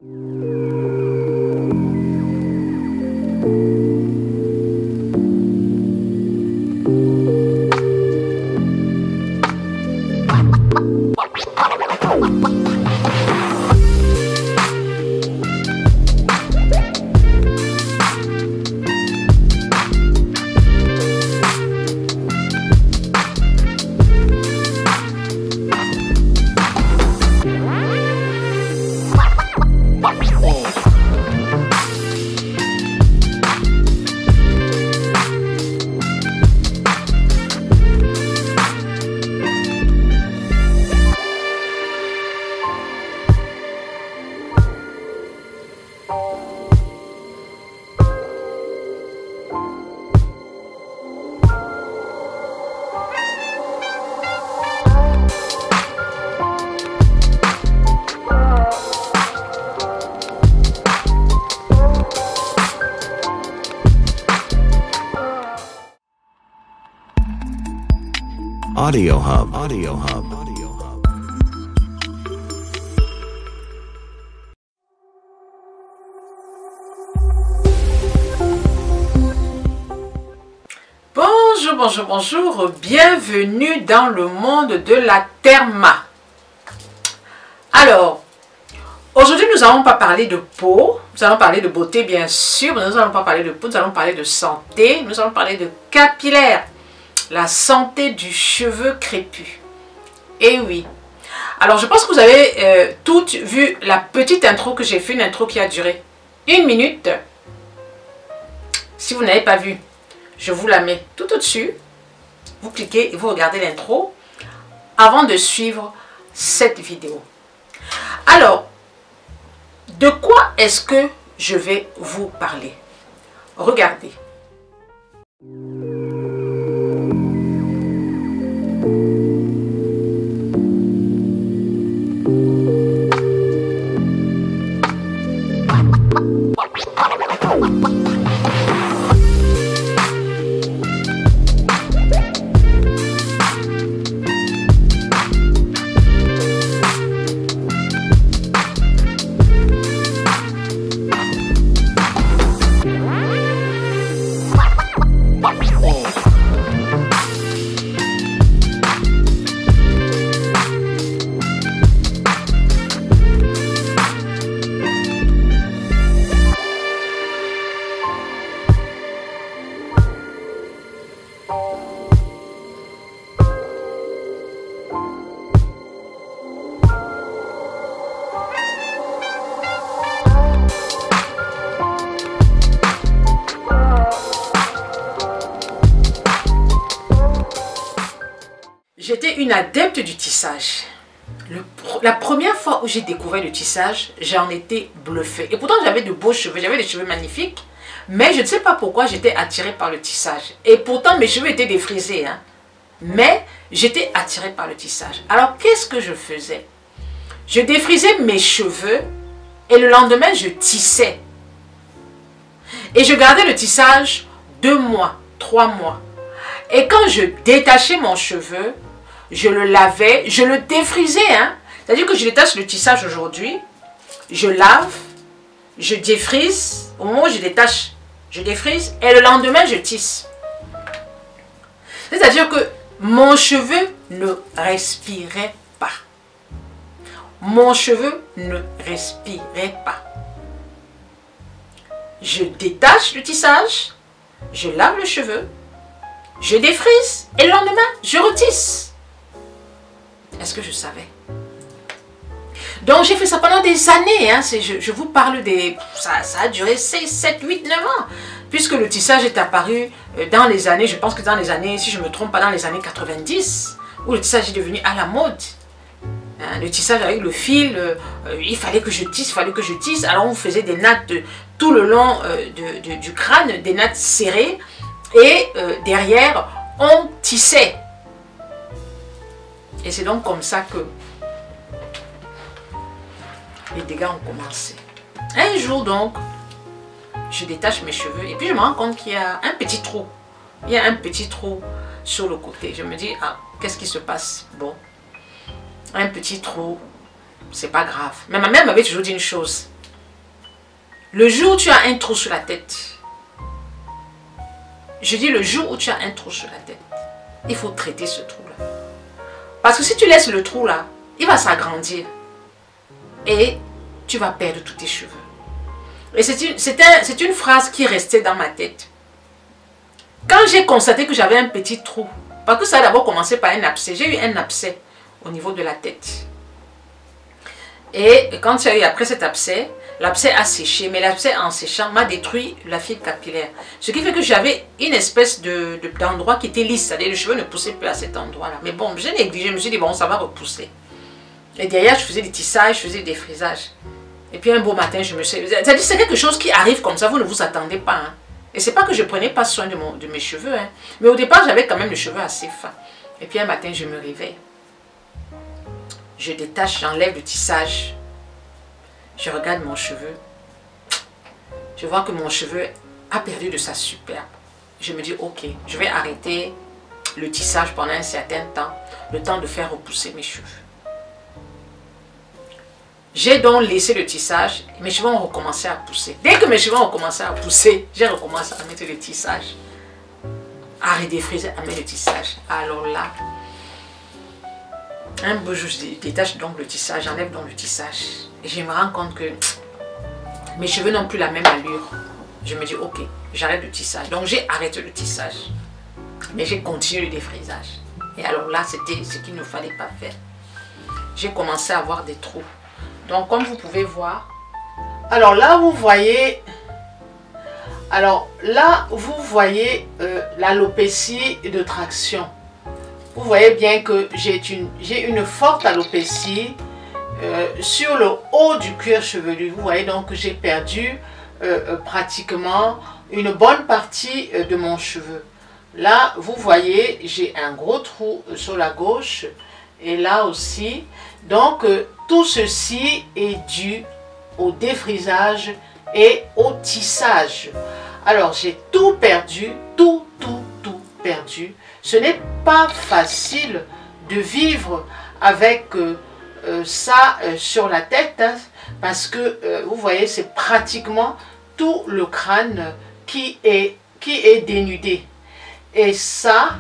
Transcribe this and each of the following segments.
Audio Hub, Audio Hub, Audio Hub. Bonjour, bonjour, bonjour, bienvenue dans le monde de la Therma. Alors, aujourd'hui nous n'allons pas parler de peau, nous allons parler de beauté bien sûr, mais nous n'allons pas parler de peau, nous allons parler de santé, nous allons parler de capillaire. La santé du cheveu crépus. Et oui. Alors, je pense que vous avez toutes vu la petite intro que j'ai fait, une intro qui a duré 1 minute. Si vous n'avez pas vu, je vous la mets tout au-dessus. Vous cliquez et vous regardez l'intro avant de suivre cette vidéo. Alors, de quoi est-ce que je vais vous parler? Regardez. J'étais une adepte du tissage. La première fois où j'ai découvert le tissage, j'en étais bluffée. Et pourtant, j'avais de beaux cheveux, j'avais des cheveux magnifiques. Mais je ne sais pas pourquoi j'étais attirée par le tissage. Et pourtant, mes cheveux étaient défrisés. Hein. Mais j'étais attirée par le tissage. Alors, qu'est-ce que je faisais? Je défrisais mes cheveux et le lendemain, je tissais. Et je gardais le tissage 2 mois, 3 mois. Et quand je détachais mon cheveu, je le lavais, je le défrisais. Hein. C'est-à-dire que je détache le tissage aujourd'hui, je lave, je défrise. Au moment où je détache, je défrise et le lendemain, je tisse. C'est-à-dire que mon cheveu ne respirait pas. Mon cheveu ne respirait pas. Je détache le tissage, je lave le cheveu, je défrise et le lendemain, je retisse. Est-ce que je savais? Donc, j'ai fait ça pendant des années. Hein. Je vous parle des... Ça a duré 6, 7, 8, 9 ans. Puisque le tissage est apparu dans les années, je pense que dans les années, si je ne me trompe pas, dans les années 90, où le tissage est devenu à la mode. Hein, le tissage avec le fil, il fallait que je tisse, il fallait que je tisse. Alors, on faisait des nattes tout le long du crâne, des nattes serrées. Et derrière, on tissait. Et c'est donc comme ça que les dégâts ont commencé. Un jour donc, je détache mes cheveux et puis je me rends compte qu'il y a un petit trou. Il y a un petit trou sur le côté. Je me dis, ah, qu'est-ce qui se passe? Bon, un petit trou, c'est pas grave. Mais ma mère m'avait toujours dit une chose. Le jour où tu as un trou sur la tête, je dis le jour où tu as un trou sur la tête, il faut traiter ce trou-là. Parce que si tu laisses le trou là, il va s'agrandir et tu vas perdre tous tes cheveux. Et c'est une phrase qui restait dans ma tête. Quand j'ai constaté que j'avais un petit trou, parce que ça a d'abord commencé par un abcès, j'ai eu un abcès au niveau de la tête. Et quand il y a eu après cet abcès, l'abcès a séché, mais l'abcès en séchant m'a détruit la fibre capillaire. Ce qui fait que j'avais une espèce d'endroit qui était lisse, c'est-à-dire les cheveux ne poussaient plus à cet endroit-là. Mais bon, j'ai négligé, je me suis dit, bon, ça va repousser. Et derrière, je faisais des tissages, je faisais des frisages. Et puis un beau matin, je me suis... C'est-à-dire, c'est quelque chose qui arrive comme ça, vous ne vous attendez pas. Hein. Et c'est pas que je prenais pas soin de mes cheveux, hein. Mais au départ, j'avais quand même les cheveux assez fins. Et puis un matin, je me réveille. Je détache, j'enlève le tissage. Je regarde mon cheveu. Je vois que mon cheveu a perdu de sa superbe. Je me dis, ok, je vais arrêter le tissage pendant un certain temps, le temps de faire repousser mes cheveux. J'ai donc laissé le tissage, mes cheveux ont recommencé à pousser. Dès que mes cheveux ont commencé à pousser, j'ai recommencé à mettre le tissage. À redéfriser, à mettre le tissage. Alors là, un beau jour, je détache donc le tissage, j'enlève donc le tissage. Et je me rends compte que mes cheveux n'ont plus la même allure. Je me dis, ok, j'arrête le tissage. Donc j'ai arrêté le tissage. Mais j'ai continué le défrisage. Et alors là, c'était ce qu'il ne fallait pas faire. J'ai commencé à avoir des trous. Donc comme vous pouvez voir, alors là vous voyez, l'alopécie de traction. Vous voyez bien que j'ai une forte alopécie sur le haut du cuir chevelu. Vous voyez donc que j'ai perdu pratiquement une bonne partie de mon cheveu. Là vous voyez, j'ai un gros trou sur la gauche et là aussi. Donc tout ceci est dû au défrisage et au tissage. Alors j'ai tout perdu, tout perdu. Ce n'est pas facile de vivre avec ça sur la tête, hein, parce que vous voyez, c'est pratiquement tout le crâne qui est dénudé. Et ça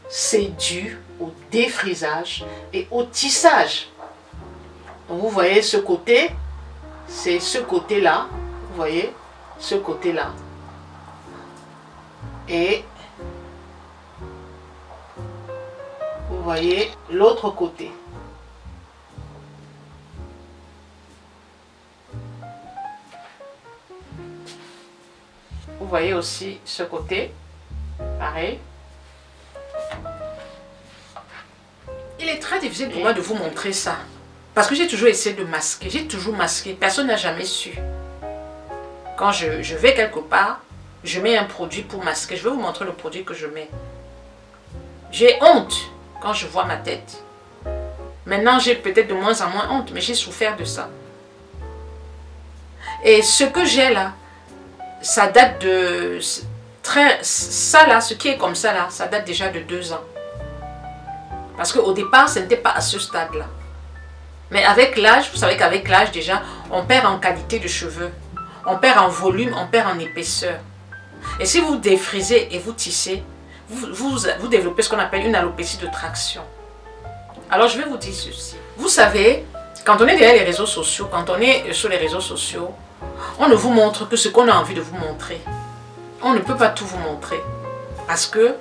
c'est dû au défrisage et au tissage. Donc vous voyez ce côté, c'est ce côté-là, vous voyez, ce côté-là. Et vous voyez l'autre côté. Vous voyez aussi ce côté, pareil. Il est très difficile pour moi de vous montrer ça. Parce que j'ai toujours essayé de masquer. J'ai toujours masqué. Personne n'a jamais su. Quand je vais quelque part, je mets un produit pour masquer. Je vais vous montrer le produit que je mets. J'ai honte quand je vois ma tête. Maintenant, j'ai peut-être de moins en moins honte, mais j'ai souffert de ça. Et ce que j'ai là, ça date de... Ça là, ce qui est comme ça là, ça date déjà de 2 ans. Parce qu'au départ, ce n'était pas à ce stade-là. Mais avec l'âge, vous savez qu'avec l'âge déjà, on perd en qualité de cheveux. On perd en volume, on perd en épaisseur. Et si vous défrisez et vous tissez, vous développez ce qu'on appelle une alopécie de traction. Alors je vais vous dire ceci. Vous savez, quand on est derrière les réseaux sociaux, quand on est sur les réseaux sociaux, on ne vous montre que ce qu'on a envie de vous montrer. On ne peut pas tout vous montrer. Parce que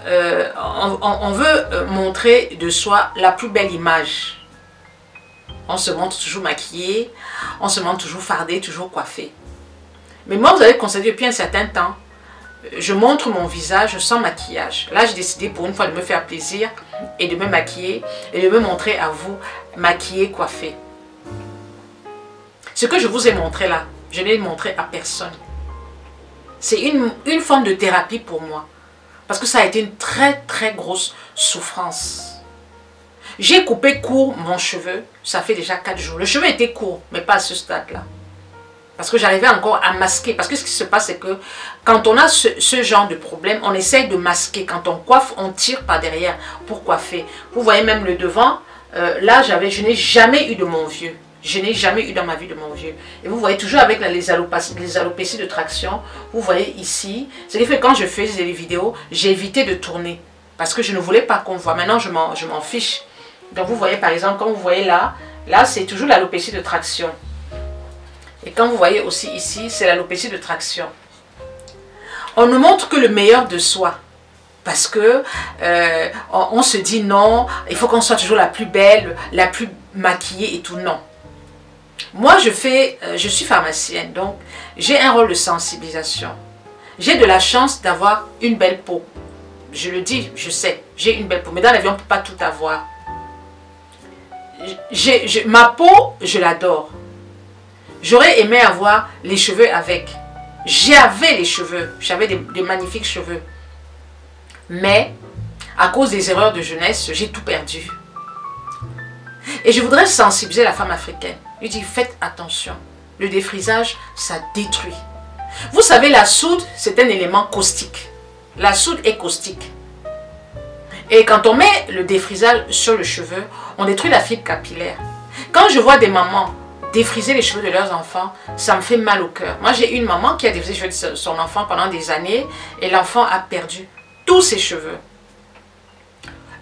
on veut montrer de soi la plus belle image. On se montre toujours maquillé, on se montre toujours fardé, toujours coiffé. Mais moi, vous avez constaté depuis un certain temps, je montre mon visage sans maquillage. Là, j'ai décidé pour une fois de me faire plaisir et de me maquiller et de me montrer à vous maquillé, coiffé. Ce que je vous ai montré là, je ne l'ai montré à personne. C'est une forme de thérapie pour moi. Parce que ça a été une très grosse souffrance. J'ai coupé court mon cheveu, ça fait déjà 4 jours. Le cheveu était court, mais pas à ce stade-là. Parce que j'arrivais encore à masquer. Parce que ce qui se passe, c'est que quand on a ce genre de problème, on essaye de masquer. Quand on coiffe, on tire par derrière pour coiffer. Vous voyez même le devant, là, je n'ai jamais eu de mon vieux. Je n'ai jamais eu dans ma vie de mauvais yeux. Et vous voyez toujours avec les alopécies de traction, vous voyez ici. Ce qui fait que quand je faisais les vidéos, j'ai évité de tourner. Parce que je ne voulais pas qu'on voit. Maintenant, je m'en fiche. Donc vous voyez par exemple, quand vous voyez là, là c'est toujours l'alopécie de traction. Et quand vous voyez aussi ici, c'est l'alopécie de traction. On ne montre que le meilleur de soi. Parce que on se dit non, il faut qu'on soit toujours la plus belle, la plus maquillée et tout. Non. Moi, je suis pharmacienne, donc j'ai un rôle de sensibilisation. J'ai de la chance d'avoir une belle peau. Je le dis, je sais, j'ai une belle peau. Mais dans la vie, on ne peut pas tout avoir. Ma peau, je l'adore. J'aurais aimé avoir les cheveux avec. J'avais les cheveux, j'avais des magnifiques cheveux. Mais, à cause des erreurs de jeunesse, j'ai tout perdu. Et je voudrais sensibiliser la femme africaine. Je dis, faites attention. Le défrisage, ça détruit. Vous savez, la soude, c'est un élément caustique. La soude est caustique. Et quand on met le défrisage sur le cheveu, on détruit la fibre capillaire. Quand je vois des mamans défriser les cheveux de leurs enfants, ça me fait mal au cœur. Moi, j'ai une maman qui a défrisé les cheveux de son enfant pendant des années et l'enfant a perdu tous ses cheveux.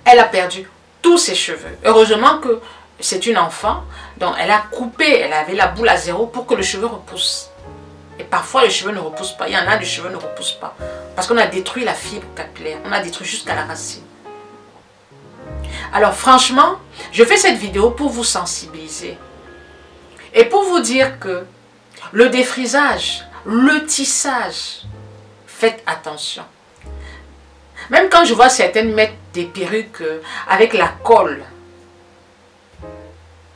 Elle a perdu tous ses cheveux. Heureusement que c'est une enfant, donc elle a coupé, elle avait la boule à zéro pour que le cheveu repousse. Et parfois, les cheveux ne repoussent pas. Il y en a, les cheveux ne repoussent pas. Parce qu'on a détruit la fibre capillaire. On a détruit jusqu'à la racine. Alors, franchement, je fais cette vidéo pour vous sensibiliser. Et pour vous dire que le défrisage, le tissage, faites attention. Même quand je vois certaines mettre des perruques avec la colle,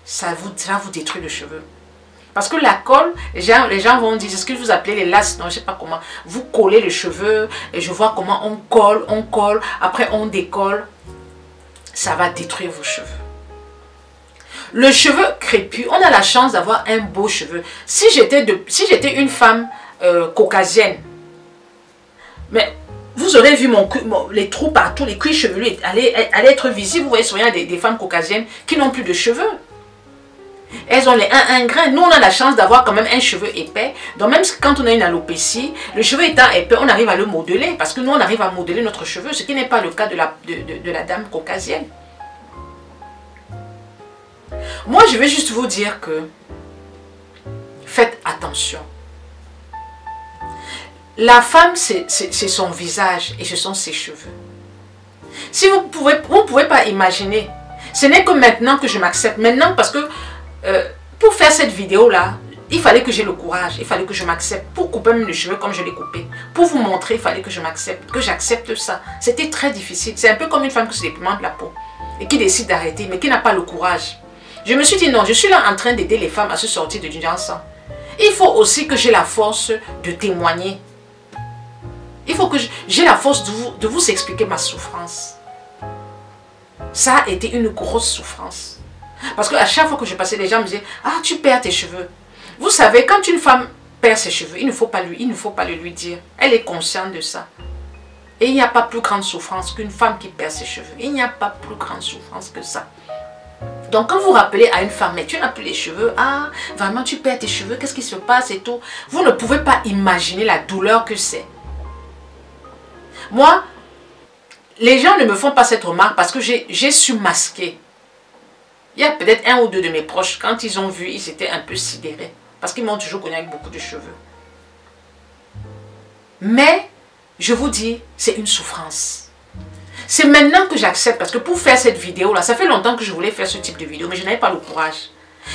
ça va vous détruire le cheveu. Parce que la colle, les gens vont dire, c'est ce que vous appelez les lasses, non, je ne sais pas comment. Vous collez les cheveux et je vois comment on colle, après on décolle. Ça va détruire vos cheveux. Le cheveu crépus, on a la chance d'avoir un beau cheveu. Si j'étais une femme caucasienne, mais vous aurez vu les trous partout, les cuirs chevelus allaient être visibles. Vous voyez souvent des femmes caucasiennes qui n'ont plus de cheveux. Elles ont les un grain. Nous, on a la chance d'avoir quand même un cheveu épais. Donc même quand on a une alopécie, le cheveu étant épais, on arrive à le modeler. Parce que nous, on arrive à modeler notre cheveu, ce qui n'est pas le cas de la dame caucasienne. Moi, je vais juste vous dire que faites attention. La femme, c'est son visage et ce sont ses cheveux. Si vous ne pouvez pas imaginer, ce n'est que maintenant que je m'accepte. Maintenant, parce que pour faire cette vidéo-là, il fallait que j'ai le courage, il fallait que je m'accepte. Pour couper même les cheveux comme je l'ai coupé. Pour vous montrer, il fallait que je m'accepte, que j'accepte ça. C'était très difficile. C'est un peu comme une femme qui se dépigmente la peau et qui décide d'arrêter, mais qui n'a pas le courage. Je me suis dit non, je suis là en train d'aider les femmes à se sortir de l'ignorance. Il faut aussi que j'ai la force de témoigner. Il faut que j'ai la force de vous expliquer ma souffrance. Ça a été une grosse souffrance. Parce qu'à chaque fois que je passais, les gens me disaient « Ah, tu perds tes cheveux. » Vous savez, quand une femme perd ses cheveux, il ne faut pas le lui dire. Elle est consciente de ça. Et il n'y a pas plus grande souffrance qu'une femme qui perd ses cheveux. Il n'y a pas plus grande souffrance que ça. Donc quand vous rappelez à une femme, mais tu n'as plus les cheveux, ah, vraiment tu perds tes cheveux, qu'est-ce qui se passe et tout. Vous ne pouvez pas imaginer la douleur que c'est. Moi, les gens ne me font pas cette remarque parce que j'ai su masquer. Il y a peut-être un ou deux de mes proches, quand ils ont vu, ils étaient un peu sidérés. Parce qu'ils m'ont toujours connu avec beaucoup de cheveux. Mais, je vous dis, c'est une souffrance. C'est maintenant que j'accepte, parce que pour faire cette vidéo-là, ça fait longtemps que je voulais faire ce type de vidéo, mais je n'avais pas le courage.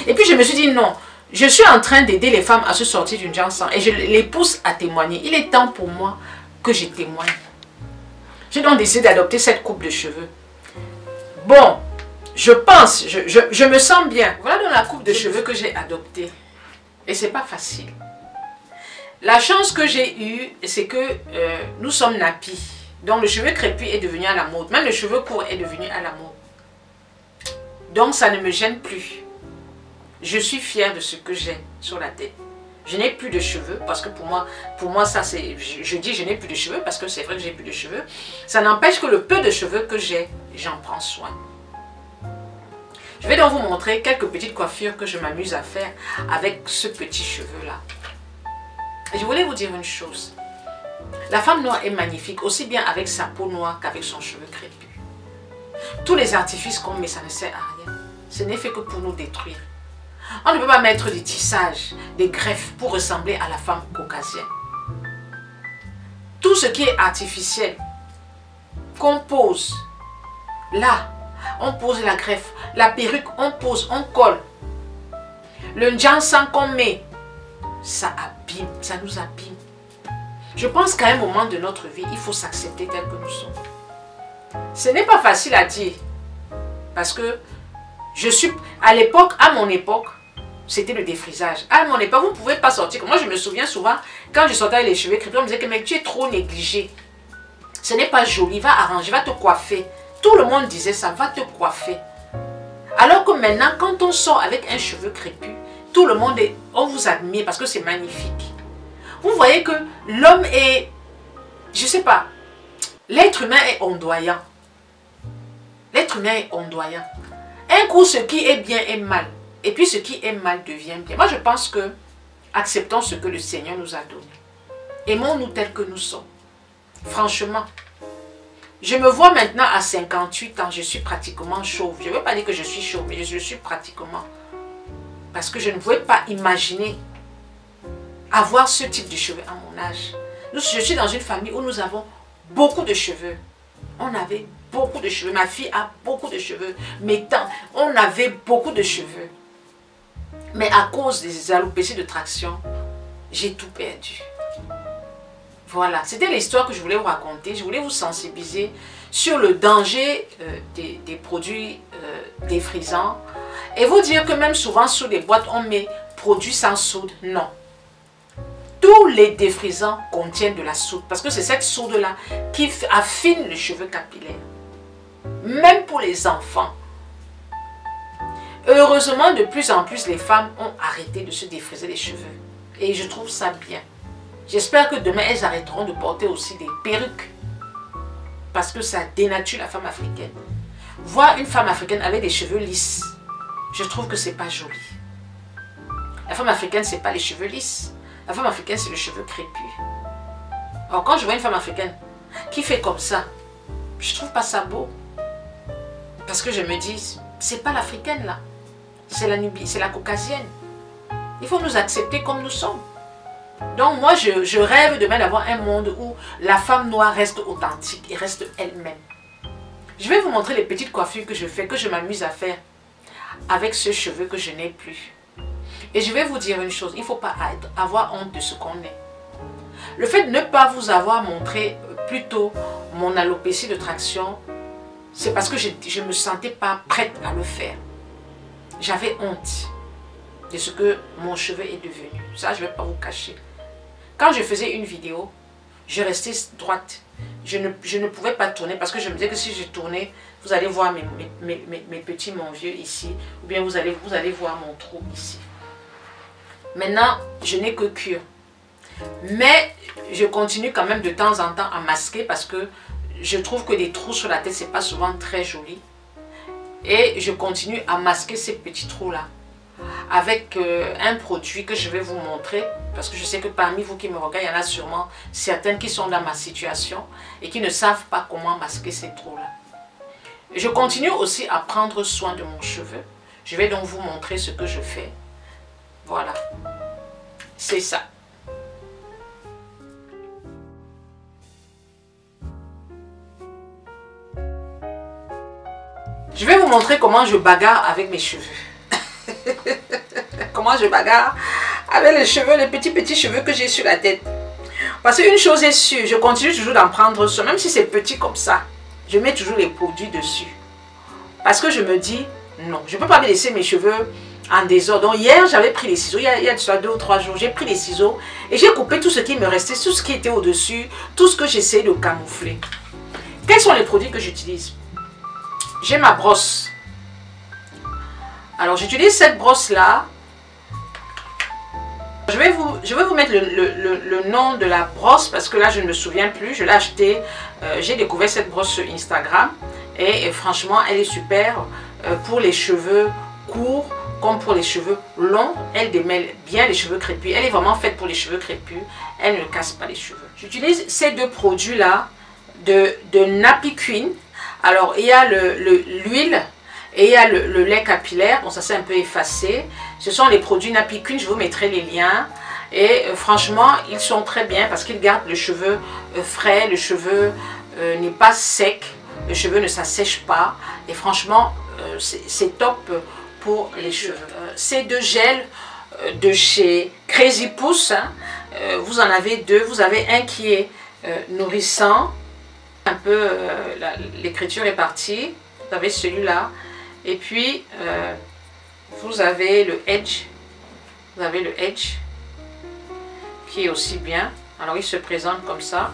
Et puis je me suis dit, non, je suis en train d'aider les femmes à se sortir d'une janson et je les pousse à témoigner. Il est temps pour moi que je témoigne. J'ai donc décidé d'adopter cette coupe de cheveux. Bon, je pense, je me sens bien. Voilà donc la coupe de cheveux que j'ai adoptée. Et c'est pas facile. La chance que j'ai eue, c'est que nous sommes nappies. Donc le cheveu crépus est devenu à la mode. Même le cheveu court est devenu à la mode. Donc ça ne me gêne plus. Je suis fière de ce que j'ai sur la tête. Je n'ai plus de cheveux parce que pour moi ça c'est... Je dis je n'ai plus de cheveux parce que c'est vrai que j'ai plus de cheveux. Ça n'empêche que le peu de cheveux que j'ai, j'en prends soin. Je vais donc vous montrer quelques petites coiffures que je m'amuse à faire avec ce petit cheveu-là. Et je voulais vous dire une chose. La femme noire est magnifique, aussi bien avec sa peau noire qu'avec son cheveu crépus. Tous les artifices qu'on met, ça ne sert à rien. Ce n'est fait que pour nous détruire. On ne peut pas mettre des tissages, des greffes pour ressembler à la femme caucasienne. Tout ce qui est artificiel, qu'on pose, là, on pose la greffe, la perruque, on pose, on colle. Le njansan qu'on met, ça abîme, ça nous abîme. Je pense qu'à un moment de notre vie, il faut s'accepter tel que nous sommes. Ce n'est pas facile à dire. Parce que je suis, à l'époque, à mon époque, c'était le défrisage. À mon époque, vous ne pouvez pas sortir. Moi, je me souviens souvent, quand je sortais avec les cheveux crépus, on me disait que mec, tu es trop négligé. Ce n'est pas joli, va arranger, va te coiffer. Tout le monde disait ça, va te coiffer. Alors que maintenant, quand on sort avec un cheveu crépus, tout le monde est, on vous admire parce que c'est magnifique. Vous voyez que l'homme est, je ne sais pas, l'être humain est ondoyant. L'être humain est ondoyant. Un coup, ce qui est bien est mal. Et puis, ce qui est mal devient bien. Moi, je pense que acceptons ce que le Seigneur nous a donné. Aimons-nous tels que nous sommes. Franchement. Je me vois maintenant à 58 ans, je suis pratiquement chauve. Je ne veux pas dire que je suis chauve, mais je suis pratiquement. Parce que je ne pouvais pas imaginer avoir ce type de cheveux à mon âge. Je suis dans une famille où nous avons beaucoup de cheveux. On avait beaucoup de cheveux. Ma fille a beaucoup de cheveux. Mes tantes, on avait beaucoup de cheveux. Mais à cause des alopécies de traction, j'ai tout perdu. Voilà, c'était l'histoire que je voulais vous raconter. Je voulais vous sensibiliser sur le danger des produits défrisants. Et vous dire que même souvent sur les boîtes, on met produits sans soude. Non. Tous les défrisants contiennent de la soude. Parce que c'est cette soude-là qui affine le cheveu capillaire. Même pour les enfants. Heureusement, de plus en plus, les femmes ont arrêté de se défriser les cheveux. Et je trouve ça bien. J'espère que demain, elles arrêteront de porter aussi des perruques. Parce que ça dénature la femme africaine. Voir une femme africaine avec des cheveux lisses, je trouve que c'est pas joli. La femme africaine, c'est pas les cheveux lisses. La femme africaine, c'est le cheveu crépus. Alors quand je vois une femme africaine qui fait comme ça, je trouve pas ça beau. Parce que je me dis, c'est pas l'africaine là. C'est la Nubie, c'est la caucasienne. Il faut nous accepter comme nous sommes. Donc moi, je rêve demain d'avoir un monde où la femme noire reste authentique et reste elle-même. Je vais vous montrer les petites coiffures que je fais, que je m'amuse à faire avec ce cheveu que je n'ai plus. Et je vais vous dire une chose, il ne faut pas avoir honte de ce qu'on est. Le fait de ne pas vous avoir montré plutôt mon alopécie de traction, c'est parce que je ne me sentais pas prête à le faire. J'avais honte de ce que mon cheveu est devenu. Ça, je ne vais pas vous cacher. Quand je faisais une vidéo, je restais droite. Je ne pouvais pas tourner parce que je me disais que si je tournais, vous allez voir mes petits, mon vieux ici. Ou bien vous allez voir mon trou ici. Maintenant, je n'ai que cure. Mais je continue quand même de temps en temps à masquer parce que je trouve que des trous sur la tête, ce n'est pas souvent très joli. Et je continue à masquer ces petits trous-là avec un produit que je vais vous montrer. Parce que je sais que parmi vous qui me regardez, il y en a sûrement certaines qui sont dans ma situation et qui ne savent pas comment masquer ces trous-là. Je continue aussi à prendre soin de mon cheveu. Je vais donc vous montrer ce que je fais. Voilà. C'est ça. Je vais vous montrer comment je bagarre avec mes cheveux. Comment je bagarre avec les cheveux, les petits cheveux que j'ai sur la tête. Parce qu'une chose est sûre, je continue toujours d'en prendre soin. Même si c'est petit comme ça, je mets toujours les produits dessus. Parce que je me dis, non, je ne peux pas me laisser mes cheveux en désordre. Donc hier, j'avais pris les ciseaux, il y a 2 ou 3 jours, j'ai pris les ciseaux et j'ai coupé tout ce qui me restait, tout ce qui était au-dessus, tout ce que j'essayais de camoufler. Quels sont les produits que j'utilise? J'ai ma brosse. Alors j'utilise cette brosse-là. Je vais vous mettre le nom de la brosse parce que là je ne me souviens plus. Je l'ai acheté, j'ai découvert cette brosse sur Instagram et franchement elle est super. pour les cheveux courts comme pour les cheveux longs. Elle démêle bien les cheveux crépus. Elle est vraiment faite pour les cheveux crépus. Elle ne casse pas les cheveux. J'utilise ces deux produits-là de Nappy Queen. Alors, il y a l'huile et il y a le lait capillaire. Bon, ça c'est un peu effacé. Ce sont les produits Nappy Queen. Je vous mettrai les liens. Et franchement, ils sont très bien parce qu'ils gardent le cheveu frais. Le cheveu n'est pas sec. Le cheveu ne s'assèche pas. Et franchement, c'est top pour les cheveux. Ces deux gels de chez Crazy Pousse, hein, vous en avez deux. Vous avez un qui est nourrissant. Un peu, l'écriture est partie. Vous avez celui-là. Et puis, vous avez le Edge. Vous avez le Edge qui est aussi bien. Alors, il se présente comme ça.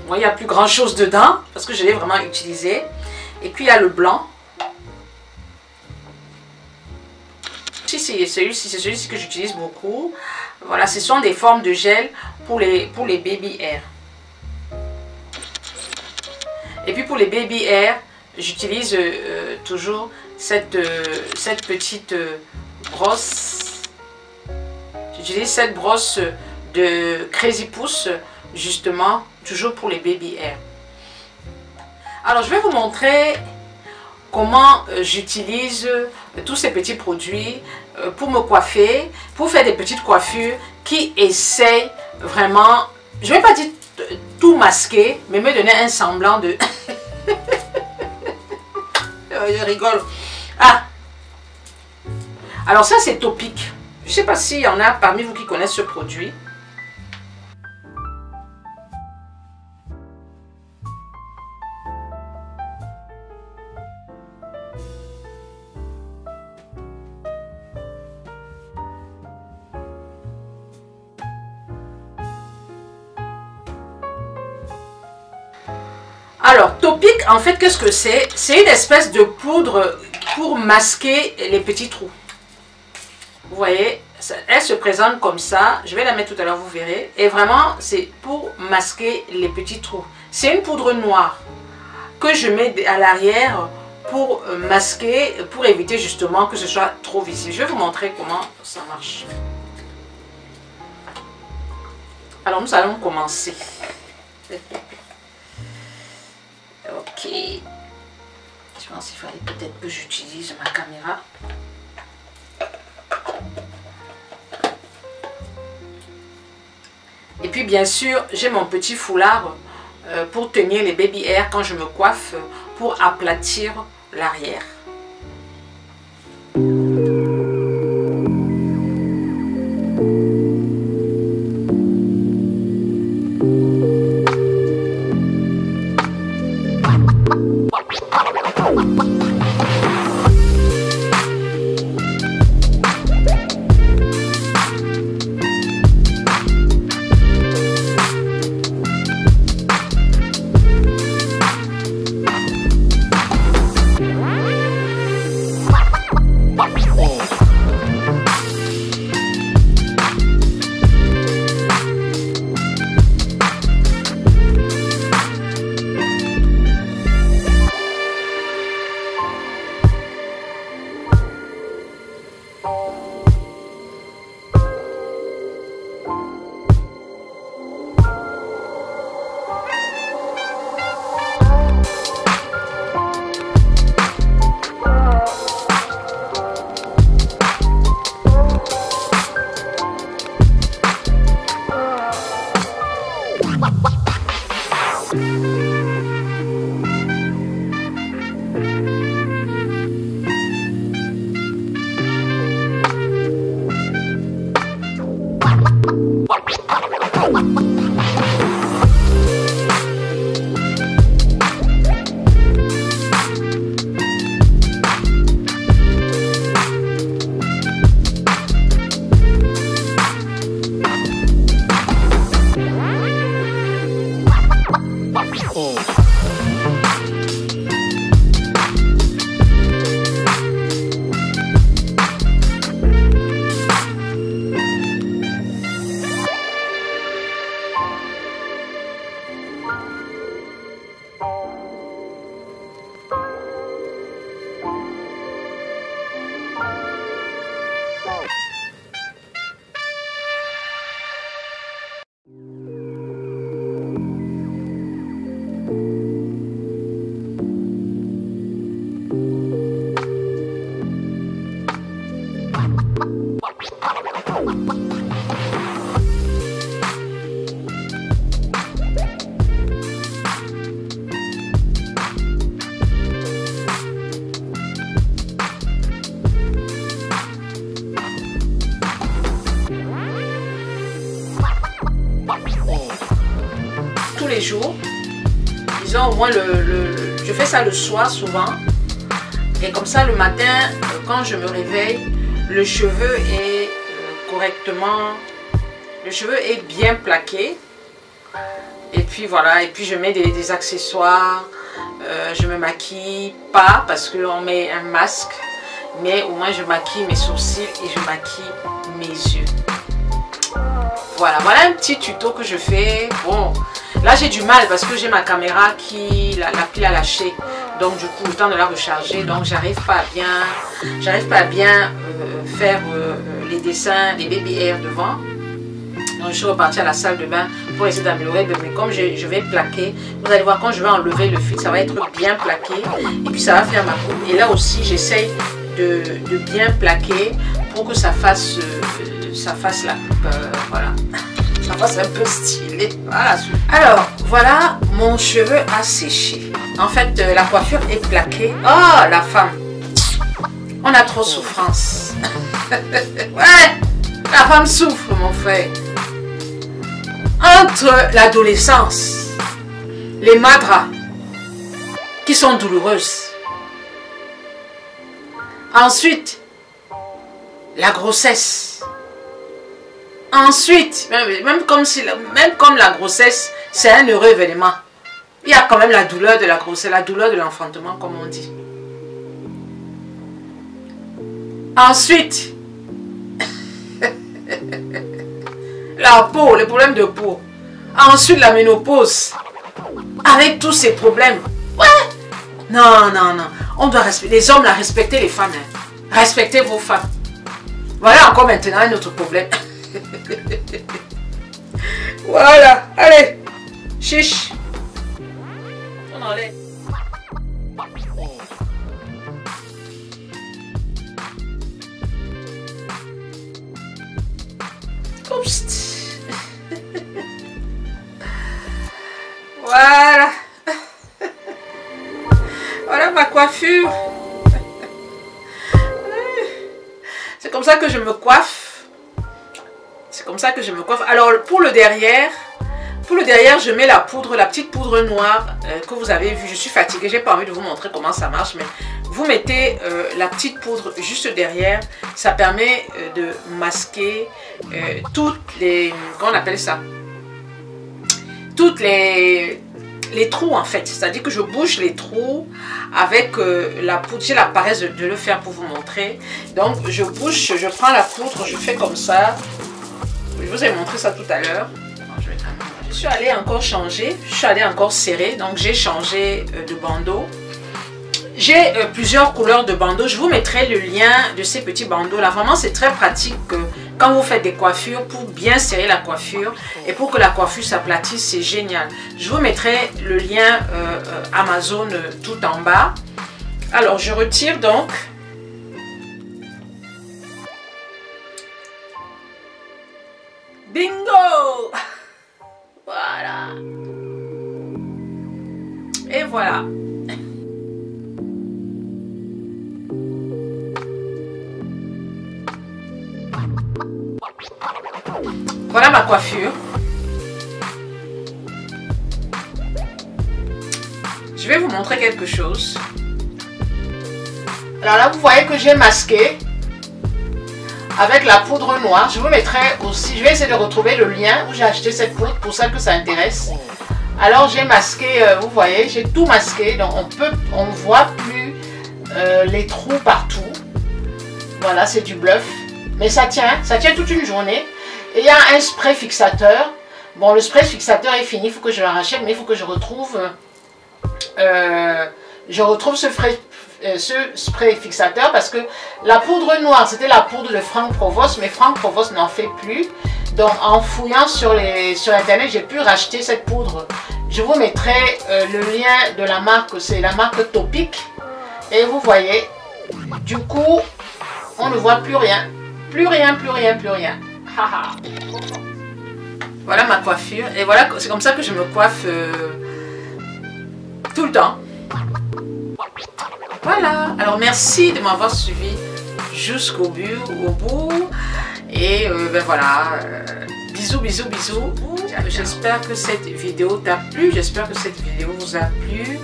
Bon, il n'y a plus grand chose dedans parce que je l'ai vraiment utilisé. Et puis, il y a le blanc. Si c'est celui-ci que j'utilise beaucoup. Voilà, ce sont des formes de gel pour les baby hair. Et puis pour les baby hair, j'utilise toujours cette petite brosse. J'utilise cette brosse de Crazy Pousse, justement, toujours pour les baby hair. Alors, je vais vous montrer comment j'utilise tous ces petits produits pour me coiffer, pour faire des petites coiffures qui essayent vraiment, je ne vais pas dire tout masquer, mais me donner un semblant de... Je rigole. Ah! Alors ça c'est Topic. Je ne sais pas s'il y en a parmi vous qui connaissent ce produit. Alors, Topic, en fait, qu'est-ce que c'est? C'est une espèce de poudre pour masquer les petits trous. Vous voyez, elle se présente comme ça. Je vais la mettre tout à l'heure, vous verrez. Et vraiment, c'est pour masquer les petits trous. C'est une poudre noire que je mets à l'arrière pour masquer, pour éviter justement que ce soit trop visible. Je vais vous montrer comment ça marche. Alors, nous allons commencer. Ok, je pense qu'il fallait peut-être que j'utilise ma caméra. Et puis bien sûr, j'ai mon petit foulard pour tenir les baby hair quand je me coiffe, pour aplatir l'arrière. Tous les jours, disons au moins je fais ça le soir souvent, et comme ça le matin quand je me réveille, le cheveu est correctement, le cheveu est bien plaqué, et puis voilà, et puis je mets des accessoires, je me maquille pas parce qu'on met un masque, mais au moins je maquille mes sourcils et je maquille mes yeux. Voilà, voilà un petit tuto que je fais. Bon, là j'ai du mal parce que j'ai ma caméra qui, la pile a lâché. Donc du coup, le temps de la recharger, donc j'arrive pas à bien faire les dessins, les baby hair devant. Donc je suis repartie à la salle de bain pour essayer d'améliorer. Mais comme je vais plaquer, vous allez voir quand je vais enlever le fil, ça va être bien plaqué. Et puis ça va faire ma coupe. Et là aussi, j'essaye de bien plaquer pour que ça fasse la coupe, voilà, ça fasse un peu stylé. Voilà. Alors voilà, mon cheveu a séché. En fait, la coiffure est plaquée. Oh, la femme, on a trop souffrance. Ouais, la femme souffre, mon frère. Entre l'adolescence, les madras qui sont douloureuses, ensuite la grossesse. Ensuite, même comme la grossesse, c'est un heureux événement, il y a quand même la douleur de la grossesse, la douleur de l'enfantement, comme on dit. Ensuite, la peau, les problèmes de peau. Ensuite, la ménopause, avec tous ces problèmes. Ouais. Non, non, non. On doit respecter, les hommes, là, respectez les femmes. Hein. Respectez vos femmes. Voilà encore maintenant un autre problème. Voilà, allez, chiche. On enlève. Oups. Voilà. Voilà ma coiffure. C'est comme ça que je me coiffe. C'est comme ça que je me coiffe. Alors pour le derrière, je mets la poudre, la petite poudre noire que vous avez vue. Je suis fatiguée, j'ai pas envie de vous montrer comment ça marche, mais vous mettez la petite poudre juste derrière. Ça permet de masquer toutes les, comment on appelle ça, toutes les trous en fait. C'est-à-dire que je bouche les trous avec la poudre. J'ai la paresse de le faire pour vous montrer. Donc je bouche, je prends la poudre, je fais comme ça. Je vous ai montré ça tout à l'heure. Je suis allée encore changer, je suis allée encore serrer, donc j'ai changé de bandeau. J'ai plusieurs couleurs de bandeaux. Je vous mettrai le lien de ces petits bandeaux là. Vraiment, c'est très pratique quand vous faites des coiffures pour bien serrer la coiffure et pour que la coiffure s'aplatisse. C'est génial. Je vous mettrai le lien Amazon tout en bas. Alors, je retire donc. Bingo! Voilà. Et voilà. Voilà ma coiffure. Je vais vous montrer quelque chose. Alors là, vous voyez que j'ai masqué avec la poudre noire. Je vous mettrai aussi, je vais essayer de retrouver le lien où j'ai acheté cette poudre pour celles que ça intéresse. Alors j'ai masqué, vous voyez, j'ai tout masqué. Donc on ne voit plus les trous partout. Voilà, c'est du bluff. Mais ça tient toute une journée. Et il y a un spray fixateur. Bon, le spray fixateur est fini, il faut que je le rachète, mais il faut que je retrouve ce spray fixateur parce que la poudre noire, c'était la poudre de Franck Provost, mais Franck Provost n'en fait plus. Donc, en fouillant sur Internet, j'ai pu racheter cette poudre. Je vous mettrai le lien de la marque, c'est la marque Topic. Et vous voyez, du coup, on ne voit plus rien. Plus rien, plus rien, plus rien. Haha. Voilà ma coiffure. Et voilà, c'est comme ça que je me coiffe tout le temps. Voilà. Alors merci de m'avoir suivi jusqu'au bout. Et ben voilà. Bisous, bisous, bisous. J'espère que cette vidéo t'a plu. J'espère que cette vidéo vous a plu.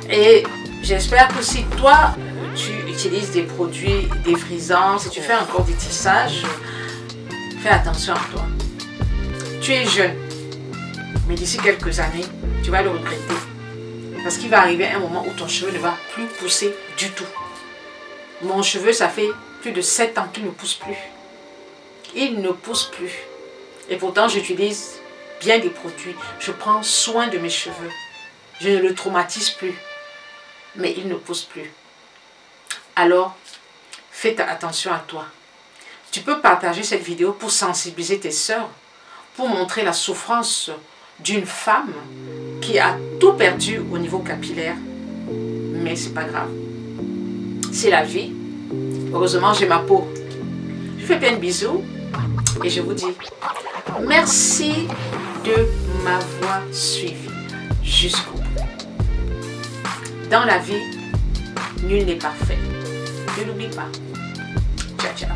Et j'espère que si toi, tu utilises des produits défrisants, si tu fais encore des tissages, fais attention à toi. Tu es jeune, mais d'ici quelques années, tu vas le regretter. Parce qu'il va arriver un moment où ton cheveu ne va plus pousser du tout. Mon cheveu, ça fait plus de 7 ans qu'il ne pousse plus. Il ne pousse plus. Et pourtant, j'utilise bien des produits. Je prends soin de mes cheveux. Je ne le traumatise plus. Mais il ne pousse plus. Alors, fais attention à toi. Tu peux partager cette vidéo pour sensibiliser tes sœurs, pour montrer la souffrance d'une femme qui a tout perdu au niveau capillaire. Mais c'est pas grave. C'est la vie. Heureusement, j'ai ma peau. Je fais plein de bisous et je vous dis merci de m'avoir suivi jusqu'au bout. Dans la vie, nul n'est parfait. Ne l'oublie pas. Ciao, ciao.